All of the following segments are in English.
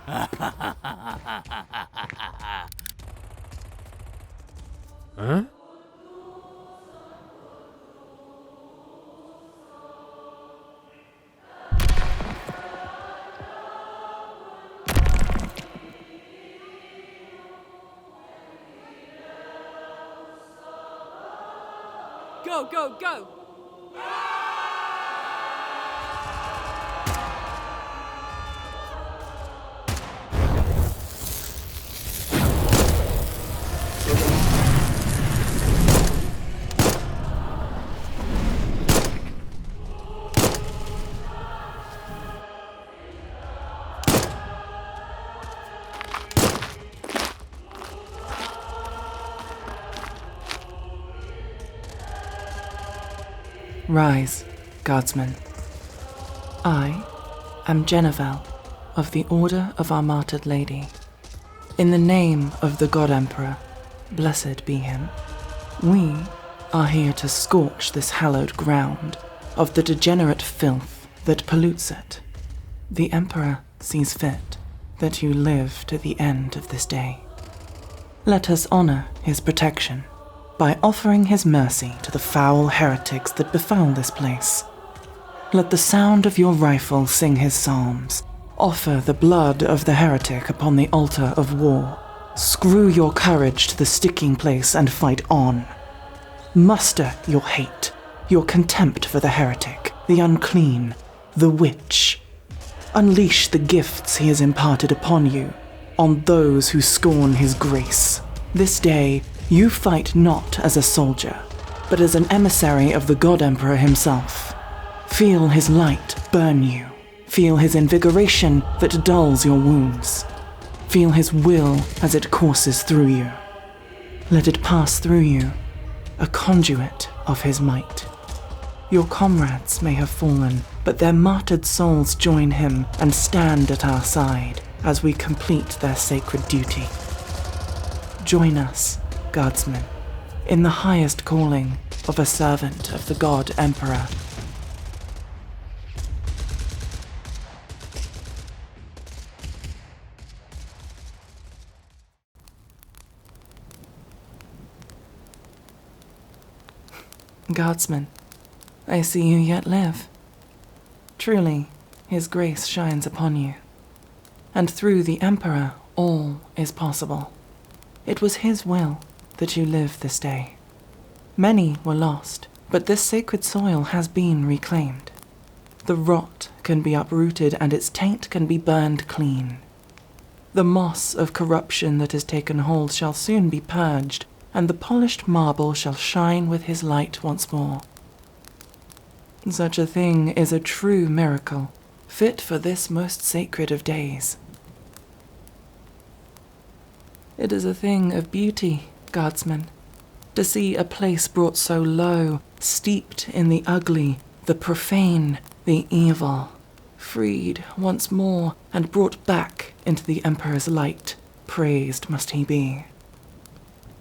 Huh? Go, go, go! Rise, guardsman. I am Jenevelle of the Order of our Martyred Lady. In the name of the God Emperor, blessed be him, we are here to scorch this hallowed ground of the degenerate filth that pollutes it. The Emperor sees fit that you live to the end of this day. Let us honor his protection by offering his mercy to the foul heretics that befoul this place. Let the sound of your rifle sing his psalms. Offer the blood of the heretic upon the altar of war. Screw your courage to the sticking place and fight on. Muster your hate, your contempt for the heretic, the unclean, the witch. Unleash the gifts he has imparted upon you, on those who scorn his grace. This day, you fight not as a soldier, but as an emissary of the God Emperor himself. Feel his light burn you. Feel his invigoration that dulls your wounds. Feel his will as it courses through you. Let it pass through you, a conduit of his might. Your comrades may have fallen, but their martyred souls join him and stand at our side as we complete their sacred duty. Join us, guardsmen, in the highest calling of a servant of the God Emperor. Guardsman, I see you yet live. Truly, his grace shines upon you, and through the Emperor all is possible. It was his will that you live this day. Many were lost, but this sacred soil has been reclaimed. The rot can be uprooted and its taint can be burned clean. The moss of corruption that has taken hold shall soon be purged, and the polished marble shall shine with his light once more. Such a thing is a true miracle, fit for this most sacred of days. It is a thing of beauty, guardsman, to see a place brought so low, steeped in the ugly, the profane, the evil, freed once more and brought back into the Emperor's light. Praised must he be.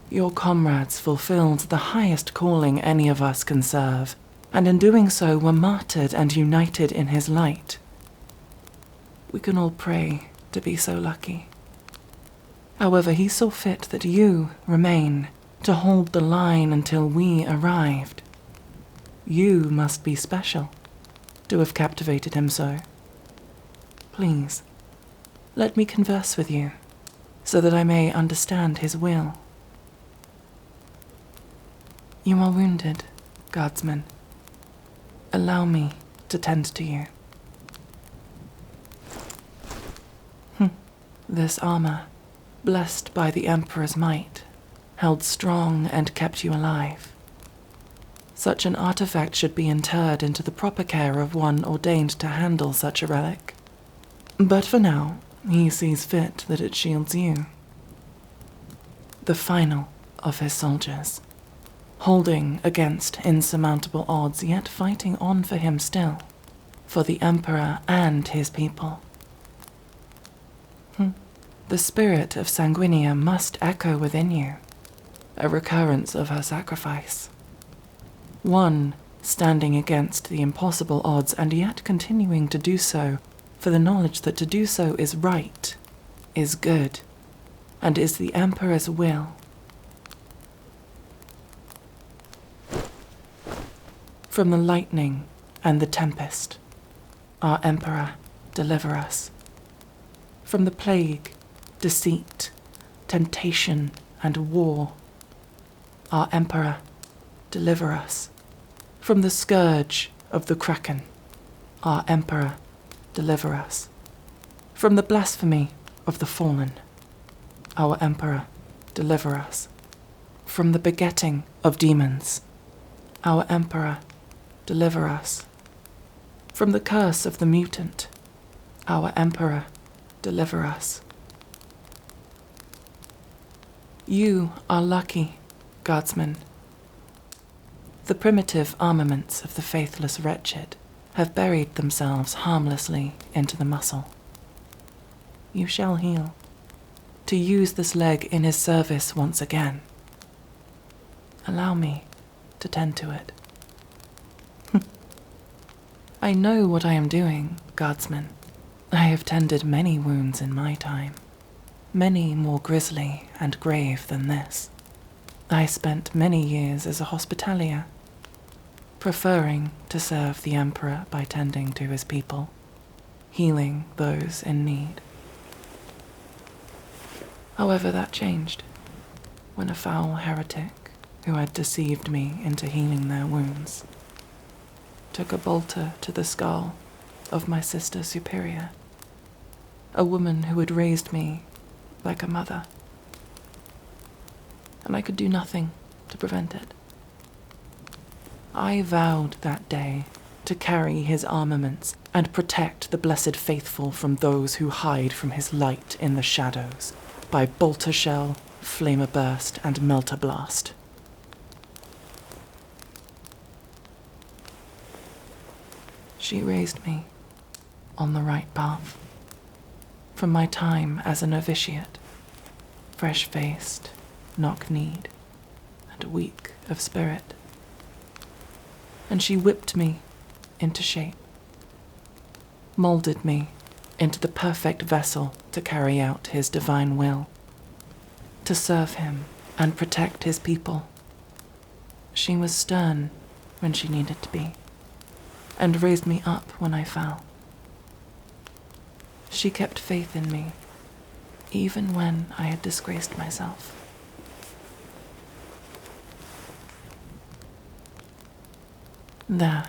Your comrades fulfilled the highest calling any of us can serve, and in doing so were martyred and united in his light. We can all pray to be so lucky. However, he saw fit that you remain to hold the line until we arrived. You must be special to have captivated him so. Please, let me converse with you, so that I may understand his will. You are wounded, guardsman. Allow me to tend to you. This armor, blessed by the Emperor's might, held strong and kept you alive. Such an artifact should be interred into the proper care of one ordained to handle such a relic. But for now, he sees fit that it shields you. The final of his soldiers, holding against insurmountable odds, yet fighting on for him still, for the Emperor and his people. The spirit of Sanguinia must echo within you, a recurrence of her sacrifice. One standing against the impossible odds and yet continuing to do so, for the knowledge that to do so is right is good and is the Emperor's will. From the lightning and the tempest, our Emperor, deliver us. From the plague, deceit, temptation, and war, our Emperor, deliver us. From the scourge of the kraken, our Emperor, deliver us. From the blasphemy of the fallen, our Emperor, deliver us. From the begetting of demons, our Emperor, deliver us. From the curse of the mutant, our Emperor, deliver us. You are lucky, guardsman. The primitive armaments of the faithless wretched have buried themselves harmlessly into the muscle. You shall heal, to use this leg in his service once again. Allow me to tend to it. I know what I am doing, guardsman. I have tended many wounds in my time, many more grisly and grave than this. I spent many years as a hospitalier, preferring to serve the Emperor by tending to his people, healing those in need. However, that changed when a foul heretic who had deceived me into healing their wounds took a bolter to the skull of my sister superior, a woman who had raised me like a mother, and I could do nothing to prevent it. I vowed that day to carry his armaments and protect the blessed faithful from those who hide from his light in the shadows by bolter shell, flamer burst, and melta blast. She raised me on the right path. From my time as a novitiate, fresh-faced, knock-kneed, and weak of spirit. And she whipped me into shape, molded me into the perfect vessel to carry out his divine will, to serve him and protect his people. She was stern when she needed to be, and raised me up when I fell. She kept faith in me, even when I had disgraced myself. There,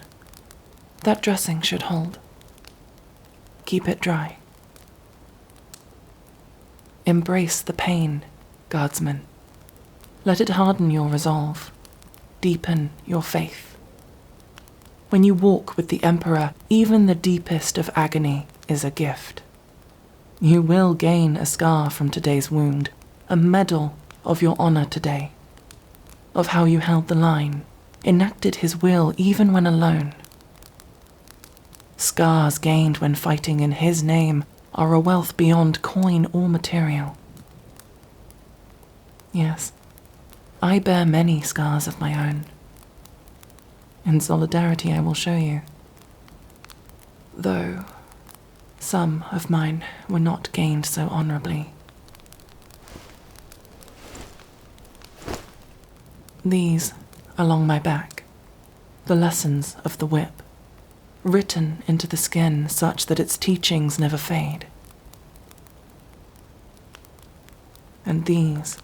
that dressing should hold. Keep it dry. Embrace the pain, guardsman. Let it harden your resolve, deepen your faith. When you walk with the Emperor, even the deepest of agony is a gift. You will gain a scar from today's wound, a medal of your honor today, of how you held the line, enacted his will even when alone. Scars gained when fighting in his name are a wealth beyond coin or material. Yes, I bear many scars of my own. In solidarity I will show you, though some of mine were not gained so honorably. These, along my back, the lessons of the whip, written into the skin such that its teachings never fade. And these,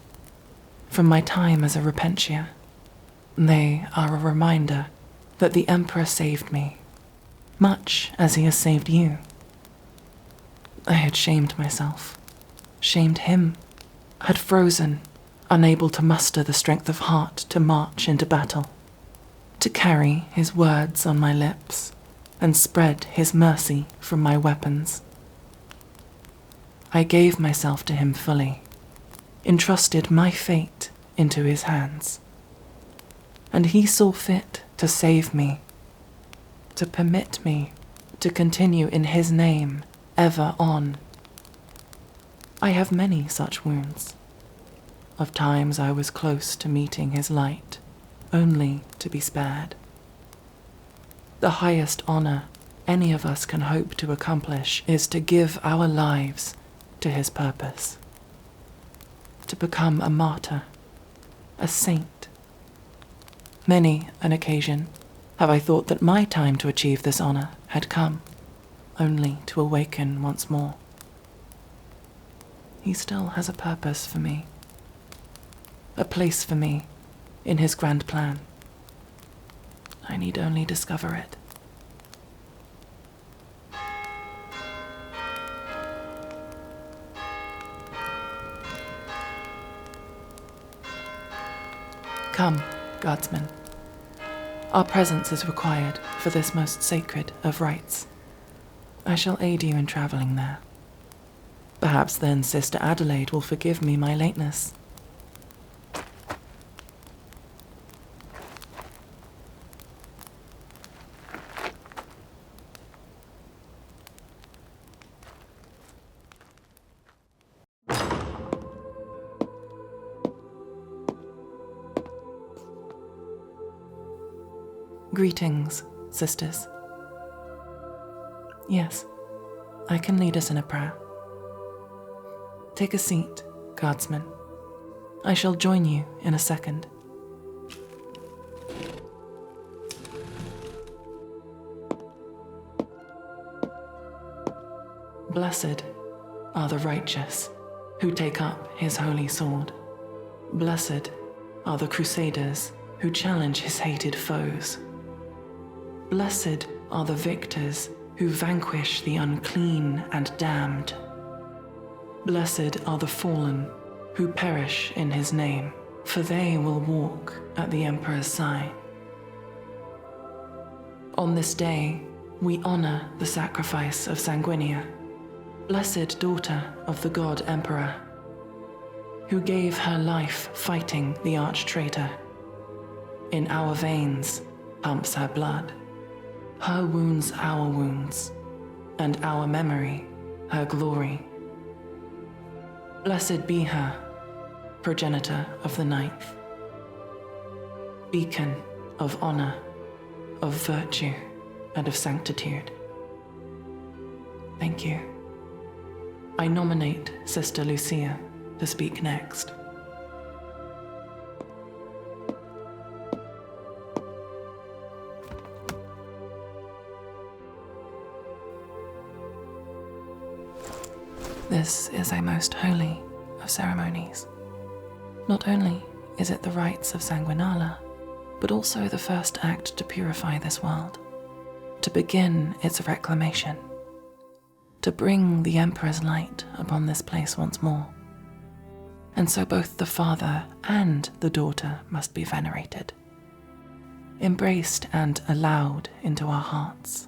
from my time as a repentia, they are a reminder that the Emperor saved me, much as he has saved you. I had shamed myself, shamed him, had frozen, unable to muster the strength of heart to march into battle, to carry his words on my lips and spread his mercy from my weapons. I gave myself to him fully, entrusted my fate into his hands, and he saw fit to save me, to permit me to continue in his name ever on. I have many such wounds, of times I was close to meeting his light, only to be spared. The highest honor any of us can hope to accomplish is to give our lives to his purpose. To become a martyr, a saint. Many an occasion have I thought that my time to achieve this honor had come, only to awaken once more. He still has a purpose for me, a place for me in his grand plan. I need only discover it. Come, guardsman. Our presence is required for this most sacred of rites. I shall aid you in traveling there. Perhaps then Sister Adelaide will forgive me my lateness. Greetings, sisters. Yes, I can lead us in a prayer. Take a seat, guardsman. I shall join you in a second. Blessed are the righteous who take up his holy sword. Blessed are the crusaders who challenge his hated foes. Blessed are the victors who vanquish the unclean and damned. Blessed are the fallen who perish in his name, for they will walk at the Emperor's side. On this day, we honor the sacrifice of Sanguinia, blessed daughter of the god Emperor, who gave her life fighting the arch-traitor. In our veins pumps her blood. Her wounds our wounds, and our memory her glory. Blessed be her, progenitor of the ninth, beacon of honor, of virtue, and of sanctitude. Thank you. I nominate Sister Lucia to speak next. This is a most holy of ceremonies. Not only is it the rites of Sanguinala, but also the first act to purify this world, to begin its reclamation, to bring the Emperor's light upon this place once more. And so both the father and the daughter must be venerated, embraced and allowed into our hearts,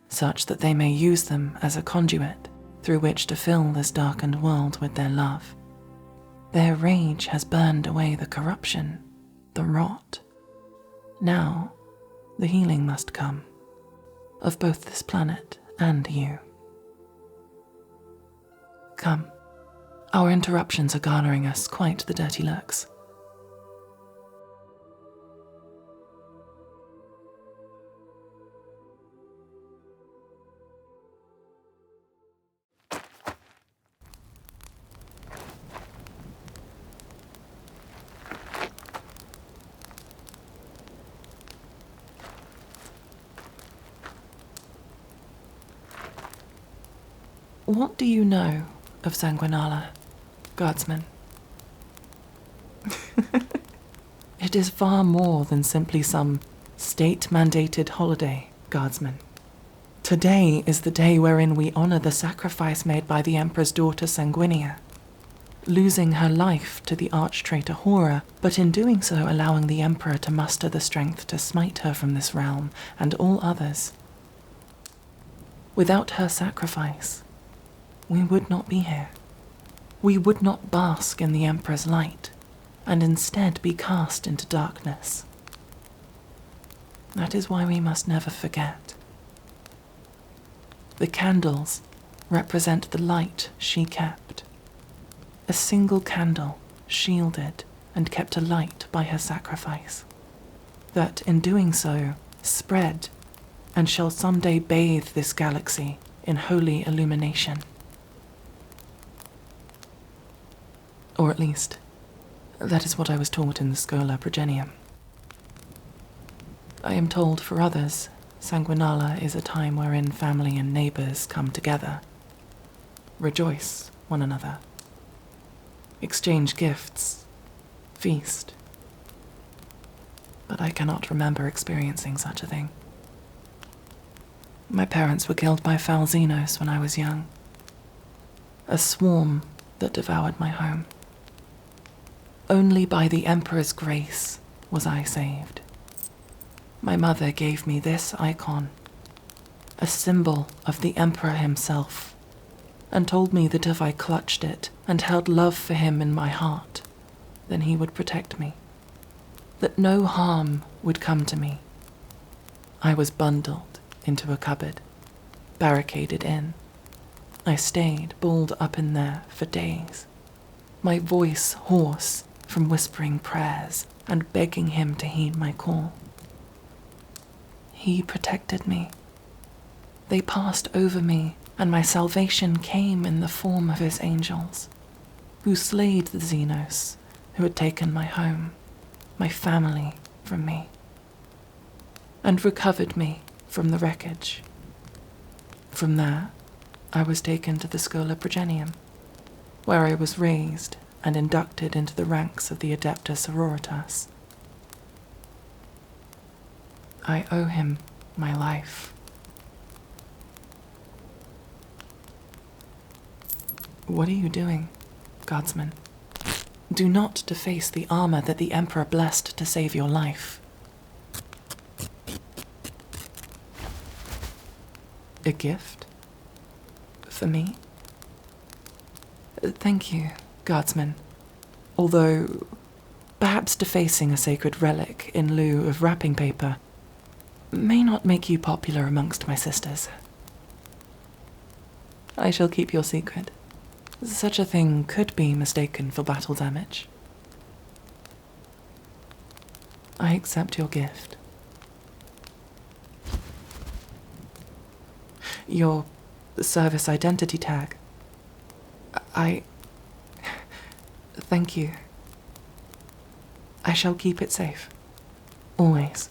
such that they may use them as a conduit through which to fill this darkened world with their love. Their rage has burned away the corruption, the rot. Now, the healing must come, of both this planet and you. Come, our interruptions are garnering us quite the dirty looks. What do you know of Sanguinala, guardsman? It is far more than simply some state-mandated holiday, guardsman. Today is the day wherein we honor the sacrifice made by the Emperor's daughter Sanguinia, losing her life to the arch-traitor Hora, but in doing so allowing the Emperor to muster the strength to smite her from this realm and all others. Without her sacrifice, we would not be here. We would not bask in the Emperor's light, and instead be cast into darkness. That is why we must never forget. The candles represent the light she kept. A single candle shielded and kept alight by her sacrifice, that in doing so spread and shall someday bathe this galaxy in holy illumination. Or at least, that is what I was taught in the Schola Progenium. I am told for others, Sanguinala is a time wherein family and neighbours come together, rejoice one another, exchange gifts, feast. But I cannot remember experiencing such a thing. My parents were killed by foul Xenos when I was young, a swarm that devoured my home. Only by the Emperor's grace was I saved. My mother gave me this icon, a symbol of the Emperor himself, and told me that if I clutched it and held love for him in my heart, then he would protect me, that no harm would come to me. I was bundled into a cupboard, barricaded in. I stayed balled up in there for days, my voice hoarse from whispering prayers and begging him to heed my call. He protected me. They passed over me, and my salvation came in the form of his angels, who slayed the Xenos who had taken my home, my family from me, and recovered me from the wreckage. From there, I was taken to the Schola Progenium, where I was raised and inducted into the ranks of the adepta sororitas. I owe him my life. What are you doing, guardsman? Do not deface the armor that the Emperor blessed to save your life. A gift? For me? Thank you, guardsman. Although, perhaps defacing a sacred relic in lieu of wrapping paper may not make you popular amongst my sisters. I shall keep your secret. Such a thing could be mistaken for battle damage. I accept your gift. Your service identity tag. Thank you. I shall keep it safe. Always.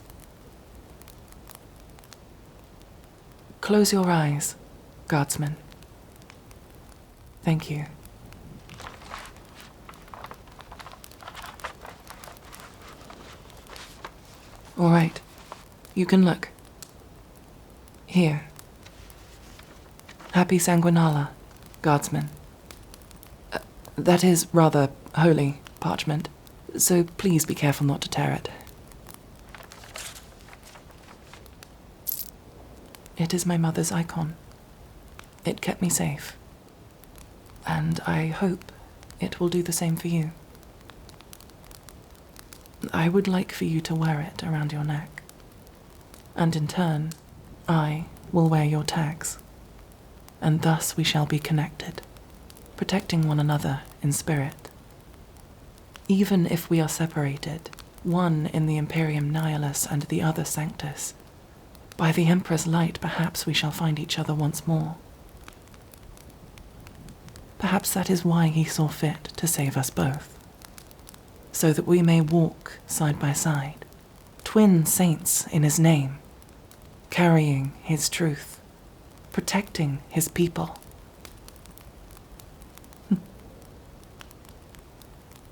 Close your eyes, guardsman. Thank you. All right. You can look. Here. Happy Sanguinala, guardsman. That is rather holy parchment, so please be careful not to tear it. It is my mother's icon. It kept me safe. And I hope it will do the same for you. I would like for you to wear it around your neck. And in turn, I will wear your tags. And thus we shall be connected, protecting one another in spirit. Even if we are separated, one in the imperium nihilus and the other sanctus, by the Emperor's light perhaps we shall find each other once more. Perhaps that is why he saw fit to save us both, so that we may walk side by side, twin saints in his name, carrying his truth, protecting his people.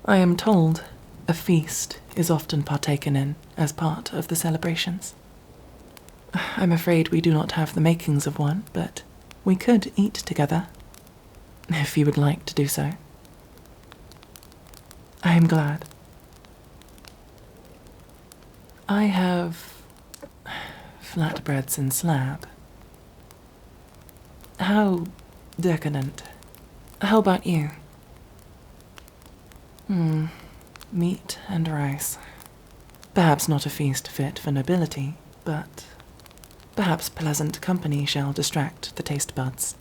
I am told a feast is often partaken in as part of the celebrations. I'm afraid we do not have the makings of one, but we could eat together, if you would like to do so. I am glad. I have flatbreads and slab. How decadent. How about you? Meat and rice. Perhaps not a feast fit for nobility, but perhaps pleasant company shall distract the taste buds.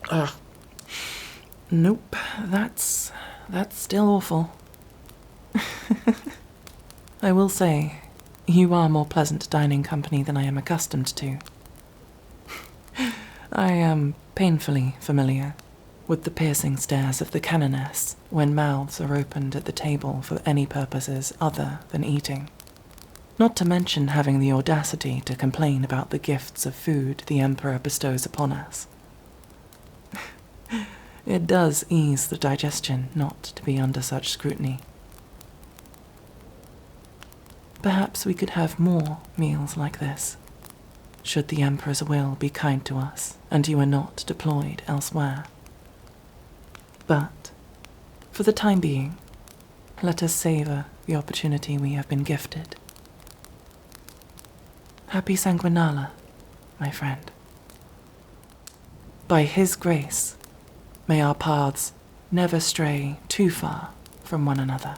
Ugh. Nope, that's still awful. I will say, you are more pleasant dining company than I am accustomed to. I am painfully familiar. with the piercing stares of the canoness when mouths are opened at the table for any purposes other than eating. Not to mention having the audacity to complain about the gifts of food the Emperor bestows upon us. It does ease the digestion not to be under such scrutiny. Perhaps we could have more meals like this, should the Emperor's will be kind to us and you are not deployed elsewhere. But, for the time being, let us savor the opportunity we have been gifted. Happy Sanguinala, my friend. By his grace, may our paths never stray too far from one another.